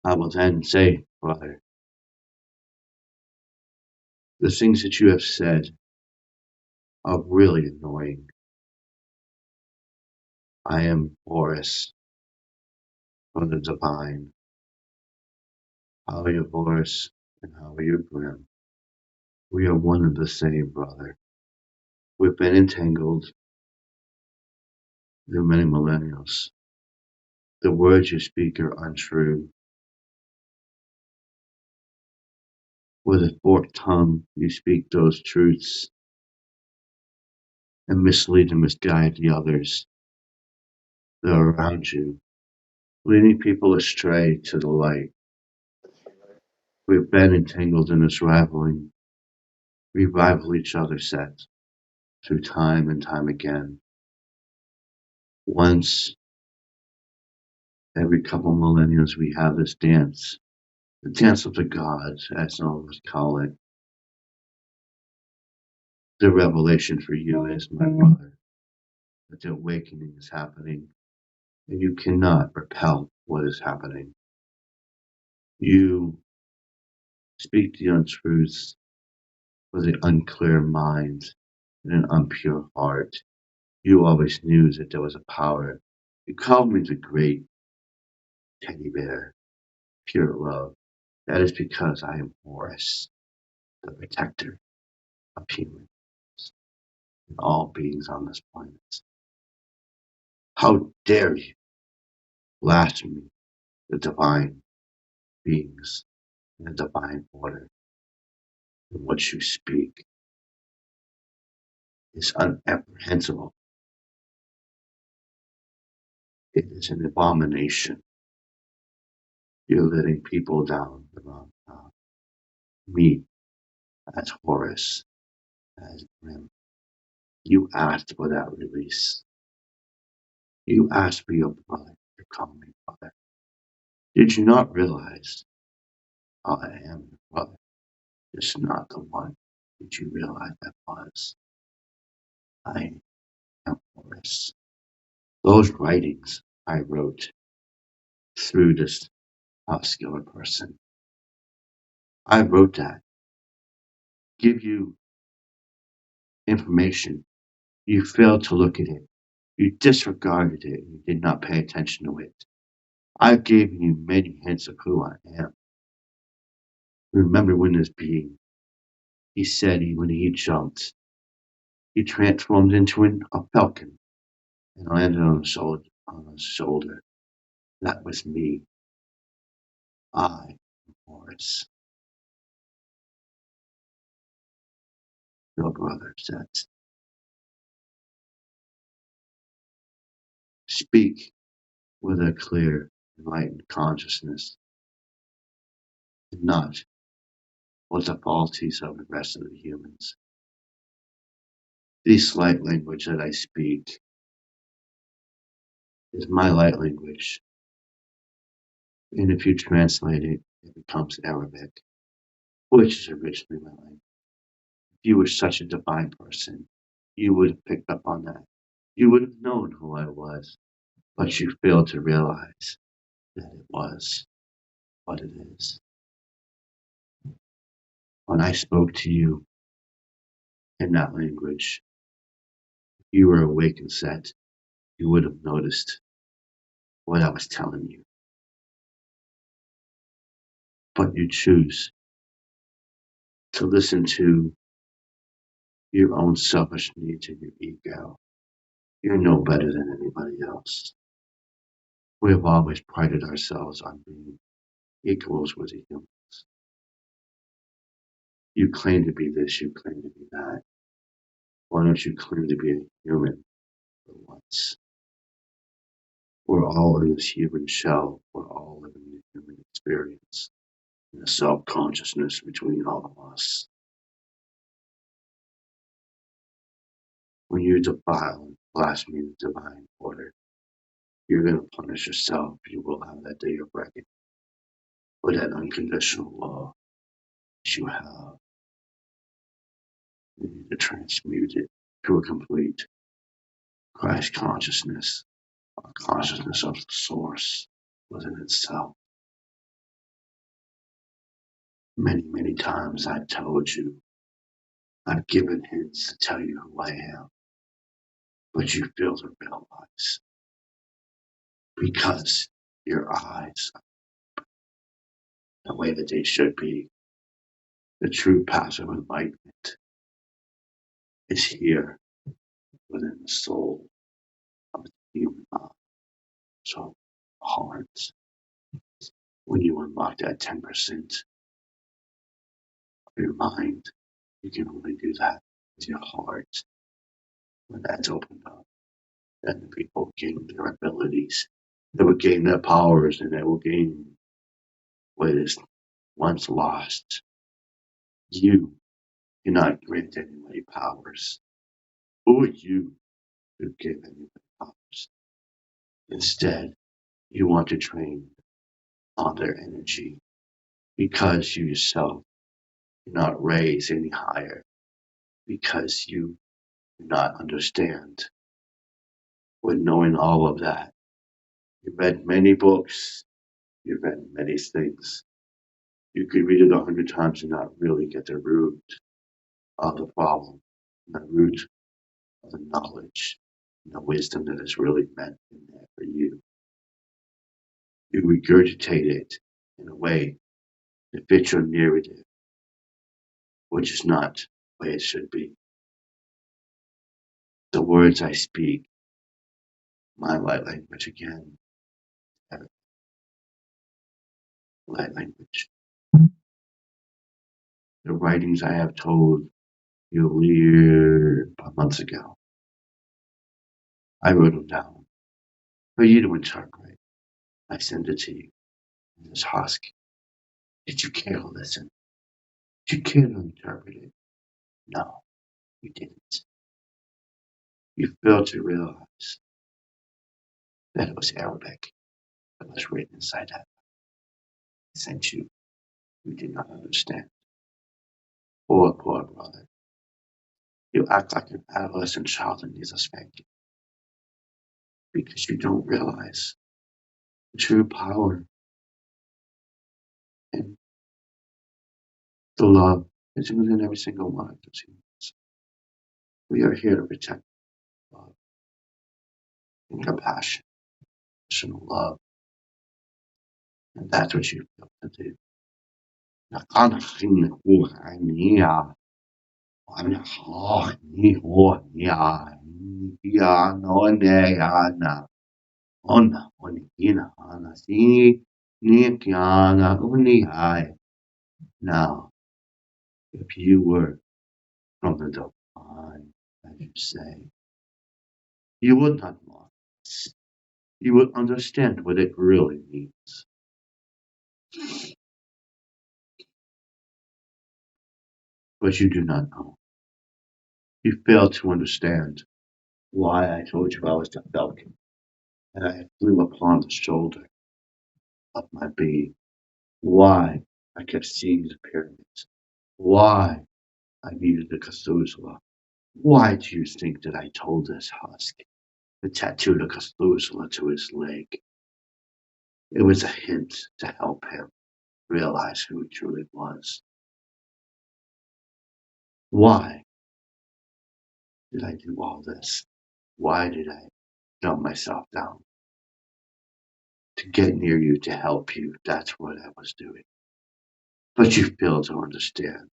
I will then say, brother, the things that you have said are really annoying. I am Horus from the divine. How are you, Horus? And how are you, Grim? We are one and the same, brother. We've been entangled through many millennials. The words you speak are untrue. With a forked tongue, you speak those truths and mislead and misguide the others that are around you, leading people astray to the light. We've been entangled in this rivaling. We rival each other's sets through time and time again. Once every couple millenniums, we have this dance, the dance of the gods, as some of us call it. The revelation for you is, my brother, that the awakening is happening, and you cannot repel what is happening. You speak the untruths with an unclear mind and an impure heart. You always knew that there was a power. You called me the great teddy bear, pure love. That is because I am Horus, the protector of humans and all beings on this planet. How dare you blaspheme the divine beings and the divine order? And what you speak is unapprehensible. It is an abomination. You're letting people down the wrong path. Me, as Horus, as Grim. You asked for that release. You asked for your brother to call me brother. Did you not realize I am your brother? Just not the one. Did you realize that was? I am Horus. Those writings I wrote through this muscular person. I wrote that. Give you information. You failed to look at it. You disregarded it. You did not pay attention to it. I've given you many hints of who I am. Remember when this being, he said when he jumped, he transformed into a falcon and landed on his shoulder. That was me. I am Horus, your brother said. Speak with a clear, enlightened consciousness, and not with the faulties of the rest of the humans. This light language that I speak is my light language. And if you translate it, it becomes Arabic, which is originally my language. If you were such a divine person, you would have picked up on that. You would have known who I was, but you failed to realize that it was what it is. When I spoke to you in that language, if you were awake and set, you would have noticed what I was telling you. But you choose to listen to your own selfish needs and your ego. You're no better than anybody else. We have always prided ourselves on being equals with the humans. You claim to be this, you claim to be that. Why don't you claim to be a human for once? We're all in this human shell. We're all living the human experience. And the self-consciousness between all of us. When you defile and blaspheme the divine order, you're going to punish yourself. You will have that day of reckoning for that unconditional love that you have. You need to transmute it to a complete Christ consciousness, a consciousness of the source within itself. Many, many times I've told you, I've given hints to tell you who I am, but you fail to realize because your eyes are the way that they should be. The true path of enlightenment is here within the soul of the human mind, soul, heart. When you unlock that 10% of your mind, you can only do that with your heart. When that's opened up, then the people gain their abilities. They will gain their powers and they will gain what is once lost. You cannot grant anybody powers. Who are you to give anybody powers? Instead, you want to train on their energy because you yourself cannot raise any higher because you do not understand. With knowing all of that, you've read many books, you've read many things. You could read it 100 times and not really get the root of the problem, the root of the knowledge, and the wisdom that is really meant in there for you. You regurgitate it in a way to fit your narrative, which is not the way it should be. The words I speak, my light language again, light language. The writings I have told you months ago, I wrote them down for you to interpret. I send it to you. This husk. Did you care to listen? Did you care to interpret it? No, you didn't. You failed to realize that it was Arabic that was written inside that. I sent you. You did not understand. Poor, poor brother. You act like an adolescent child that needs a spanking because you don't realize the true power and the love is within every single one of us humans. We are here to protect love and compassion, personal love, and that's what you failed to do. Now, if you were from the divine, as you say, you would not want this. You would understand what it really means. But you do not know. You fail to understand why I told you I was the falcon, and I flew upon the shoulder of my being. Why I kept seeing the pyramids. Why I needed the Methuselah. Why do you think that I told this husk to tattoo the Methuselah to his leg? It was a hint to help him realize who he truly was. Why did I do all this? Why did I dumb myself down? To get near you, to help you. That's what I was doing. But you fail to understand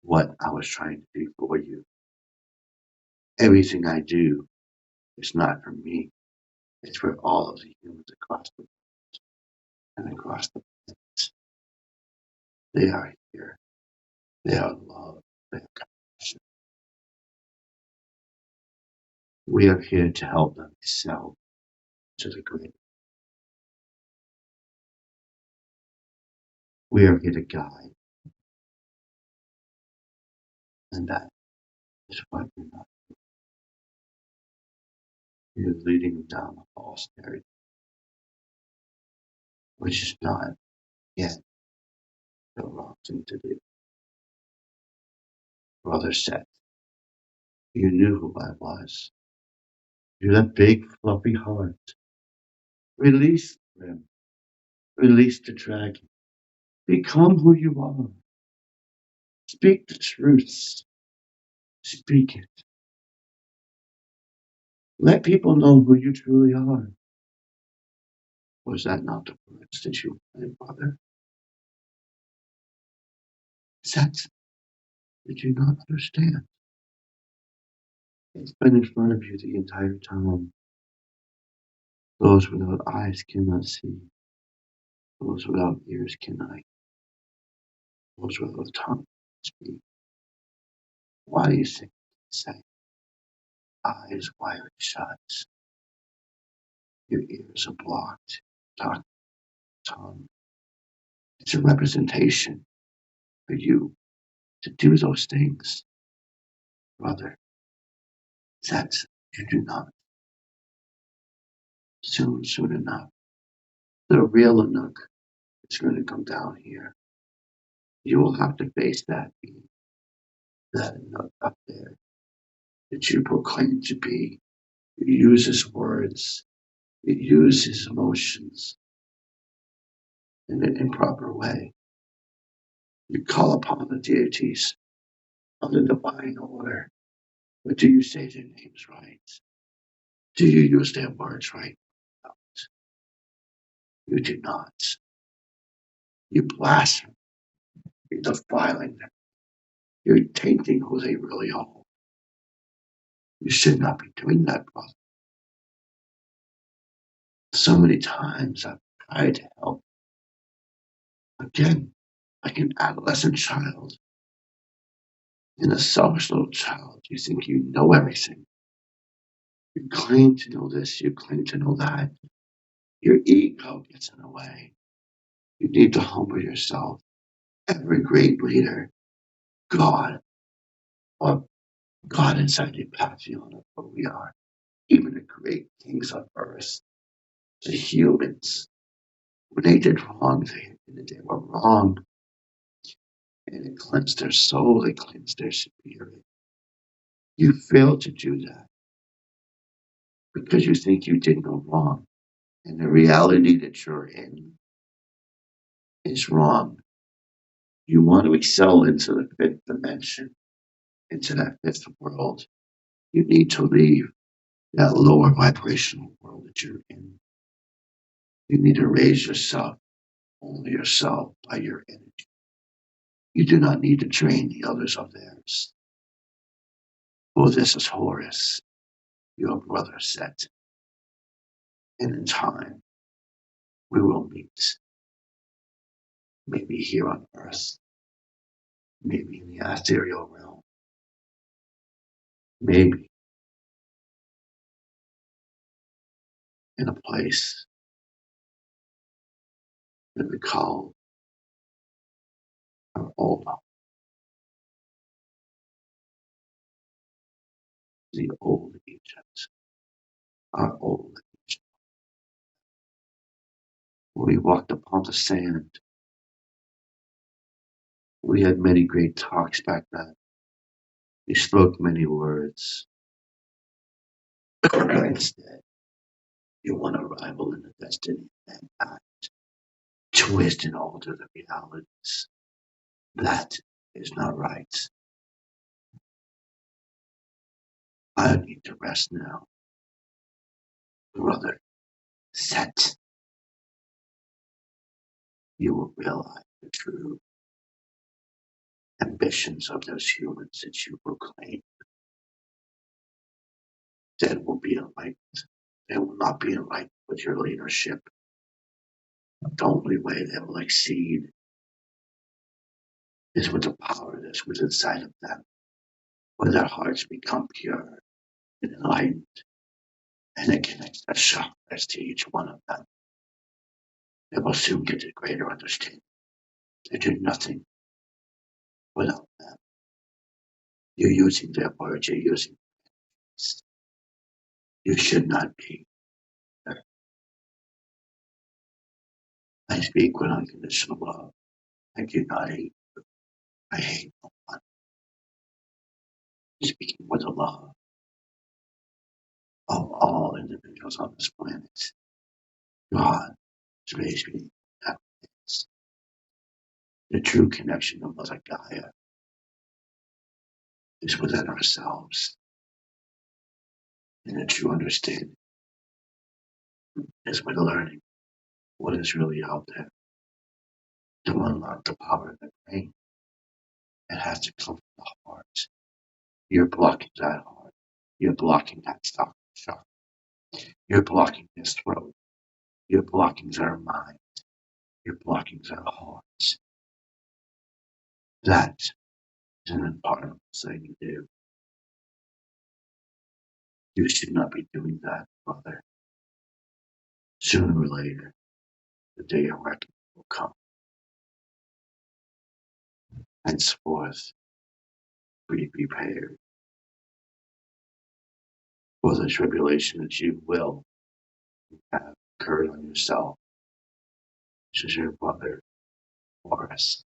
what I was trying to do for you. Everything I do is not for me. It's for all of the humans across the world and across the planet. They are here. They are love. They are compassion. We are here to help them excel to the great. We are here to guide. And that is what you're not. You're leading them down a false narrative, which is not yet the wrong thing to do. Brother said, you knew who I was. You're that big, fluffy heart. Release them. Release the dragon. Become who you are. Speak the truth. Speak it. Let people know who you truly are. Was that not the words that you wanted, brother? That did you not understand? It's been in front of you the entire time. Those without eyes cannot see. Those without ears cannot hear. Those without a tongue speak. Why do you think it's say eyes wide shut? Your ears are blocked. Tongue. It's a representation for you to do those things, brother. That you do not. Soon enough, the real Anuk is going to come down here. You will have to face that being, that Anuk up there that you proclaim to be. You use his words. You use his emotions in an improper way. You call upon the deities of the divine order. But do you say their names right? Do you use their words right? You do not. You blaspheme. You're defiling them. You're tainting who they really are. You should not be doing that, brother. So many times I've tried to help. Again, like an adolescent child. In a selfish little child, you think you know everything. You claim to know this, you claim to know that. Your ego gets in the way. You need to humble yourself. Every great leader, God, or God inside the pantheon of who we are. Even the great kings of earth, the humans, when they did wrong, they were wrong. And it cleansed their soul, it cleansed their spirit. You fail to do that because you think you did no wrong. And the reality that you're in is wrong. You want to excel into the fifth dimension, into that fifth world. You need to leave that lower vibrational world that you're in. You need to raise yourself, only yourself, by your energy. You do not need to drain the others of theirs. For this is Horus, your brother Set. And in time, we will meet. Maybe here on Earth, maybe in the ethereal realm, maybe in a place that we call our old, the old Egypt, our old Egypt. We walked upon the sand. We had many great talks back then. We spoke many words. Instead, you want to rival in the destiny and twist and alter the realities. That is not right. I need to rest now. Brother, Set, you will realize the true ambitions of those humans that you proclaim. That will be enlightened. They will not be enlightened with your leadership. The only way they will exceed is with the power that's within inside of them, where their hearts become pure and enlightened, and it connects their chakras to each one of them. They will soon get a greater understanding. They do nothing without them. You're using their words, you're using this. You should not be. I speak with unconditional love. I do not hate. I hate no one. Speaking with the love of all individuals on this planet. God has raised me. The true connection of Mother Gaia is within ourselves, and the true understanding is we're learning what is really out there. To unlock the power of the brain, it has to come from the heart. You're blocking that heart. You're blocking that stomach chakra. You're blocking this throat. You're blocking their mind. You're blocking their hearts. That is an unpardonable thing to do. You should not be doing that, brother. Sooner or later, the day of reckoning will come. Henceforth, be prepared for the tribulation that you will have occurred on yourself. This is your brother, Horus.